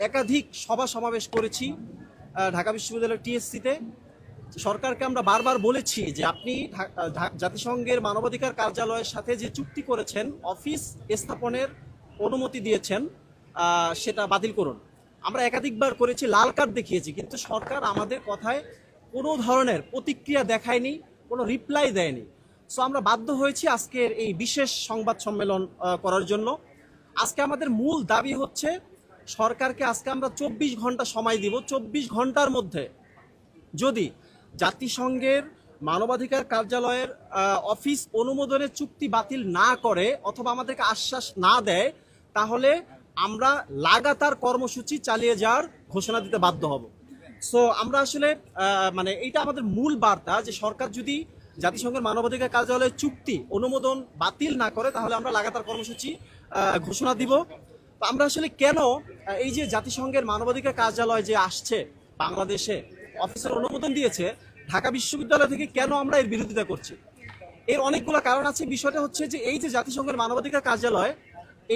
একাধিক সভা সমাবেশ করেছি ঢাকা বিশ্ববিদ্যালয়ের টিএসসিতে। সরকারকে আমরা বারবার বলেছি যে আপনি জাতিসংঘের মানবাধিকার কার্যালয়ের সাথে যে চুক্তি করেছেন, অফিস স্থাপনের অনুমতি দিয়েছেন, সেটা বাতিল করুন। আমরা একাধিকবার করেছি, লাল কার্ড দেখিয়েছি, কিন্তু সরকার আমাদের কথায় কোনো ধরনের প্রতিক্রিয়া দেখায়নি, কোনো রিপ্লাই দেয়নি। সো আমরা বাধ্য হয়েছি আজকের এই বিশেষ সংবাদ সম্মেলন করার জন্য। আজকে আমাদের মূল দাবি হচ্ছে সরকারকে আজকে আমরা 24 ঘন্টা সময় দিব। 24 ঘন্টার মধ্যে যদি জাতিসংঘের মানবাধিকার কার্যালয়ের অফিস অনুমোদনের চুক্তি বাতিল না করে অথবা আমাদেরকে আশ্বাস না দেয়, তাহলে আমরা লাগাতার কর্মসূচি চালিয়ে যাওয়ার ঘোষণা দিতে বাধ্য হব। সো আমরা আসলে মানে এইটা আমাদের মূল বার্তা যে সরকার যদি জাতিসংঘের মানবাধিকার কার্যালয়ের চুক্তি অনুমোদন বাতিল না করে, তাহলে আমরা লাগাতার কর্মসূচি ঘোষণা দিব। তো আমরা আসলে কেন এই যে জাতিসংঘের মানবাধিকার কার্যালয় যে আসছে বাংলাদেশে, অফিসের অনুমোদন দিয়েছে, ঢাকা বিশ্ববিদ্যালয় থেকে কেন আমরা এর বিরোধিতা করছি, এর অনেকগুলো কারণ আছে। বিষয়টা হচ্ছে যে এই যে জাতিসংঘের মানবাধিকার কার্যালয়,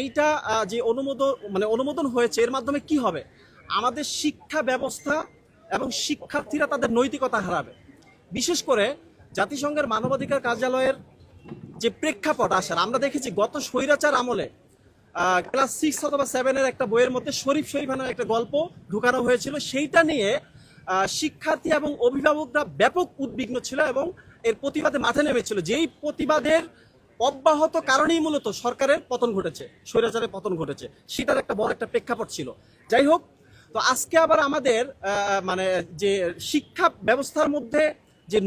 এইটা যে অনুমোদন হয়েছে, এর মাধ্যমে কি হবে? আমাদের শিক্ষা ব্যবস্থা এবং শিক্ষার্থীরা তাদের নৈতিকতা হারাবে। বিশেষ করে জাতিসংঘের মানবাধিকার কার্যালয়ের যে প্রেক্ষাপট আসার, আমরা দেখেছি গত স্বৈরাচার আমলে ক্লাস 6 অথবা 7-এর একটা বইয়ের মধ্যে শরীফ নামের একটা গল্প ঢুকানো হয়েছিল। সেইটা নিয়ে শিক্ষার্থী এবং অভিভাবকরা ব্যাপক উদ্বিগ্ন ছিল এবং এর প্রতিবাদে মাঠে নেমেছিল। যেই প্রতিবাদের অব্যাহত কারণেই মূলত সরকারের পতন ঘটেছে, স্বৈরাচারের পতন ঘটেছে, সেটার একটা বড় একটা প্রেক্ষাপট ছিল। যাই হোক, তো আজকে আবার আমাদের মানে যে শিক্ষা ব্যবস্থার মধ্যে যে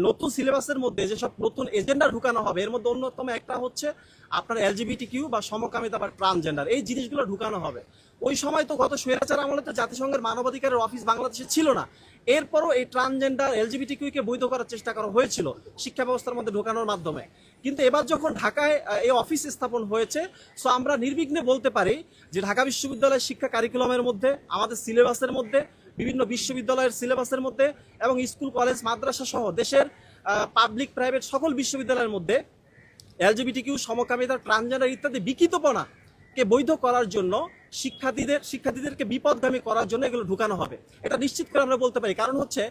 নতুন সিলেবাসের মধ্যে যেসব নতুন এজেন্ডা ঢুকানো হবে, এর মধ্যে অন্যতম একটা হচ্ছে আপনার এলজিবিটিকিউ বা সমকামিতা বা ট্রান্সজেন্ডার, এই জিনিসগুলো ঢুকানো হবে। ওই সময় তো গত স্বৈরাচার আমলে তো জাতিসংঘের মানবাধিকারের অফিস বাংলাদেশে ছিল না। এরপরও এই ট্রান্সজেন্ডার এলজিবিটিকিউকে বৈধ করার চেষ্টা করা হয়েছিল শিক্ষা ব্যবস্থার মধ্যে ঢোকানোর মাধ্যমে। কিন্তু এবার যখন ঢাকায় এই অফিস স্থাপন হয়েছে, সো আমরা নির্বিঘ্নে বলতে পারি যে ঢাকা বিশ্ববিদ্যালয়ের শিক্ষা কারিকুলামের মধ্যে, আমাদের সিলেবাসের মধ্যে, বিভিন্ন বিশ্ববিদ্যালয়ের সিলেবাসের মধ্যে এবং স্কুল কলেজ মাদ্রাসা সহ দেশের পাবলিক প্রাইভেট সকল বিশ্ববিদ্যালয়ের মধ্যে এলজিবিটিকিউ, সমকামিতা, ট্রান্সজেন্ডার ইত্যাদি বিকৃতপনাকে বৈধ করার জন্য, শিক্ষার্থীদেরকে বিপদগামী করার জন্য এগুলো ঢুকানো হবে। এটা নিশ্চিত করে আমরা বলতে পারি। কারণ হচ্ছে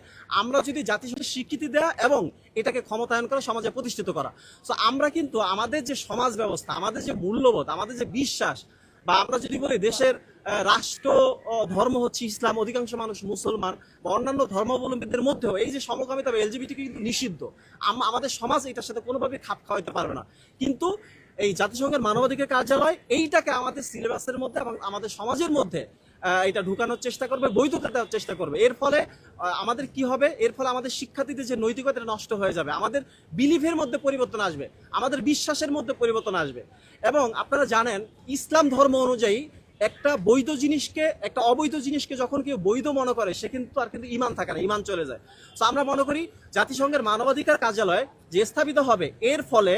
আমরা যদি জাতিসংঘের স্বীকৃতি দেওয়া এবং এটাকে ক্ষমতায়ন করা, সমাজে প্রতিষ্ঠিত করা। সো আমরা কিন্তু আমাদের যে সমাজ ব্যবস্থা, আমাদের যে মূল্যবোধ, আমাদের যে বিশ্বাস, বা আমরা যদি বলি দেশের রাষ্ট্র ধর্ম হচ্ছে ইসলাম, অধিকাংশ মানুষ মুসলমান বা অন্যান্য ধর্মাবলম্বীদের মধ্যেও এই যে সমকামিতা বা এলজিবিটি কিন্তু নিষিদ্ধ। আমাদের সমাজ এটার সাথে কোনোভাবে খাপ খাওয়াতে পারবে না। কিন্তু এই জাতিসংঘের মানবাধিকার কার্যালয় এইটাকে আমাদের সিলেবাসের মধ্যে এবং আমাদের সমাজের মধ্যে এটা ঢুকানোর চেষ্টা করবে, বৈধতা দেওয়ার চেষ্টা করবে। এর ফলে আমাদের কি হবে? এর ফলে আমাদের শিক্ষার্থীদের যে নৈতিকতা নষ্ট হয়ে যাবে, আমাদের বিলিফের মধ্যে পরিবর্তন আসবে, আমাদের বিশ্বাসের মধ্যে পরিবর্তন আসবে। এবং আপনারা জানেন, ইসলাম ধর্ম অনুযায়ী একটা বৈধ জিনিসকে, একটা অবৈধ জিনিসকে যখন কেউ বৈধ মনে করে, সে কিন্তু আর কিন্তু ইমান থাকে না, ইমান চলে যায়। তো আমরা মনে করি জাতিসংঘের মানবাধিকার কার্যালয় যে স্থাপিত হবে, এর ফলে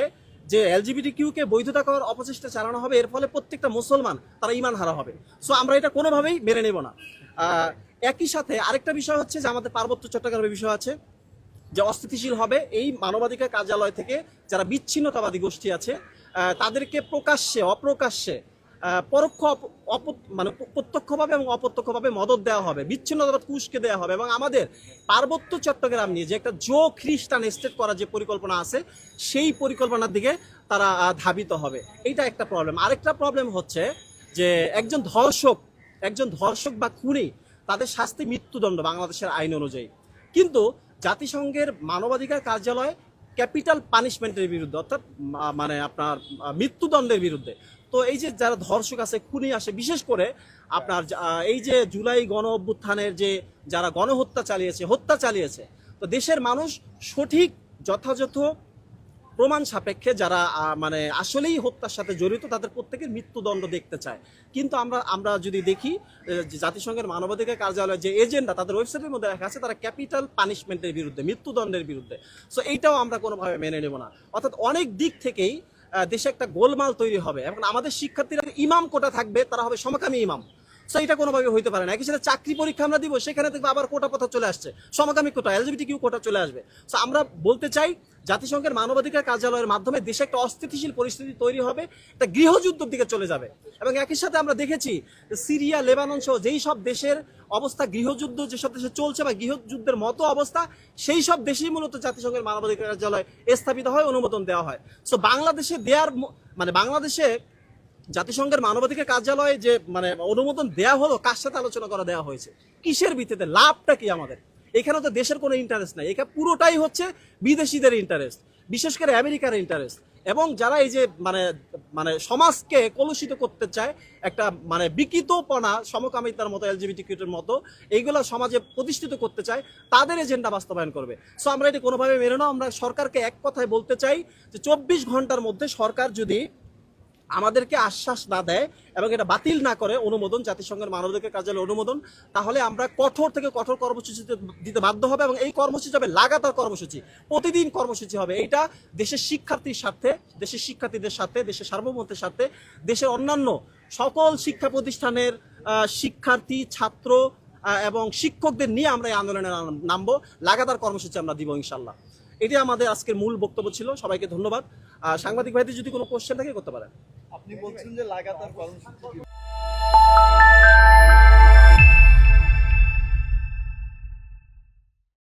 যে এলজিবিটিকিউকে বৈধতা করার অপচেষ্টা চালানো হবে, এর ফলে প্রত্যেকটা মুসলমান তারা ইমান হারা হবে। সো আমরা এটা কোনোভাবেই মেনে নেব না। একই সাথে আরেকটা বিষয় হচ্ছে যে আমাদের পার্বত্য চট্টগ্রামের বিষয় আছে, যে অস্থিতিশীল হবে এই মানবাধিকার কার্যালয় থেকে যারা বিচ্ছিন্নতাবাদী গোষ্ঠী আছে, তাদেরকে প্রকাশ্যে অপ্রকাশ্যে প্রত্যক্ষভাবে এবং অপ্রত্যক্ষভাবে মদত দেওয়া হবে, বিচ্ছিন্নতাবাদ কুশকে দেওয়া হবে। এবং আমাদের পার্বত্য চট্টগ্রাম নিয়ে যে একটা জো খ্রিস্টান স্টেট করার যে পরিকল্পনা আছে, সেই পরিকল্পনার দিকে তারা ধাবিত হবে। এইটা একটা প্রবলেম। আরেকটা প্রবলেম হচ্ছে যে একজন ধর্ষক বা খুনি, তাদের শাস্তি মৃত্যুদণ্ড বাংলাদেশের আইন অনুযায়ী। কিন্তু জাতিসংঘের মানবাধিকার কার্যালয় ক্যাপিটাল পানিশমেন্টের বিরুদ্ধে, অর্থাৎ মানে আপনার মৃত্যুদণ্ডের বিরুদ্ধে। তো এই যে যারা ধর্ষক আছে, খুনি আসে, বিশেষ করে আপনার এই যে জুলাই গণ অভ্যুত্থানের যে যারা হত্যা চালিয়েছে, তো দেশের মানুষ সঠিক যথাযথ প্রমাণ সাপেক্ষে যারা মানে আসলেই হত্যার সাথে জড়িত, তাদের প্রত্যেকের মৃত্যুদণ্ড দেখতে চায়। কিন্তু আমরা যদি দেখি জাতিসংঘের মানবাধিকার কার্যালয়ের যে এজেন্ডা তাদের ওয়েবসাইটের মধ্যে লেখা আছে, তারা ক্যাপিটাল পানিশমেন্টের বিরুদ্ধে, মৃত্যুদণ্ডের বিরুদ্ধে। সো এইটাও আমরা কোনোভাবে মেনে নেব না। অর্থাৎ অনেক দিক থেকেই দেশে একটা গোলমাল তৈরি হবে এবং আমাদের শিক্ষার্থীরা ইমাম কোটা থাকবে, তারা হবে সমকামী ইমাম। সো এটা কোনোভাবে হইতে পারে না। একই সাথে চাকরি পরীক্ষা আমরা দিব, সেখানে দেখবো আবার কোটা কথা চলে আসছে, সমকামী কোটা, এলজিবিটি কিউ কোটা চলে আসবে। সো আমরা বলতে চাই জাতিসংঘের মানবাধিকার কার্যালয়ের মাধ্যমে দেশে একটা অস্থিতিশীল পরিস্থিতি তৈরি হবে, একটা গৃহযুদ্ধের দিকে চলে যাবে। এবং একই সাথে আমরা দেখেছি সিরিয়া, লেবানন সহ যেই সব দেশের অবস্থা গৃহযুদ্ধ যেসব দেশে চলছে বা গৃহযুদ্ধের মতো অবস্থা, সেই সব দেশেই মূলত জাতিসংঘের মানবাধিকার কার্যালয় স্থাপিত হয়, অনুমোদন দেওয়া হয়। সো বাংলাদেশে মানে বাংলাদেশে জাতিসংঘের মানবাধিকার কার্যালয়ে যে মানে অনুমোদন দেয়া হলো, কার সাথে আলোচনা করা দেওয়া হয়েছে, কিসের ভিত্তিতে, লাভটা কি আমাদের? এখানে তো দেশের কোনো ইন্টারেস্ট নাই, এখানে পুরোটাই হচ্ছে বিদেশিদের ইন্টারেস্ট, বিশেষ করে আমেরিকার ইন্টারেস্ট। এবং যারা এই যে মানে মানে সমাজকে কলুষিত করতে চায়, একটা মানে বিকৃতপনা, সমকামিতার মতো, এলজিবিটি কিউটের মতো এইগুলো সমাজে প্রতিষ্ঠিত করতে চায়, তাদের এজেন্ডা বাস্তবায়ন করবে। সো আমরা এটি কোনোভাবে মেনে নাও। আমরা সরকারকে এক কথায় বলতে চাই যে 24 ঘন্টার মধ্যে সরকার যদি আমাদেরকে আশ্বাস না দেয় এবং এটা বাতিল না করে অনুমোদন, জাতিসংঘের মানবাধিকার কার্যালয়ের অনুমোদন, তাহলে আমরা কঠোর থেকে কঠোর কর্মসূচি দিতে বাধ্য হবে। এবং এই কর্মসূচি হবে লাগাতার কর্মসূচি, প্রতিদিন কর্মসূচি হবে। এইটা দেশের শিক্ষার্থীর স্বার্থে, দেশের শিক্ষার্থীদের সাথে, দেশের সার্বভৌমত্বের সাথে, দেশের অন্যান্য সকল শিক্ষা প্রতিষ্ঠানের শিক্ষার্থী, ছাত্র এবং শিক্ষকদের নিয়ে আমরা এই আন্দোলনে নামবো। লাগাতার কর্মসূচি আমরা দিব ইনশাল্লাহ। এটি আমাদের আজকের মূল বক্তব্য ছিল। সবাইকে ধন্যবাদ। সাংবাদিক ভাইদের যদি কোনো কোশ্চেন থাকে করতে পারেন। আপনি বলছেন যে লাগাতার কর্মসূচি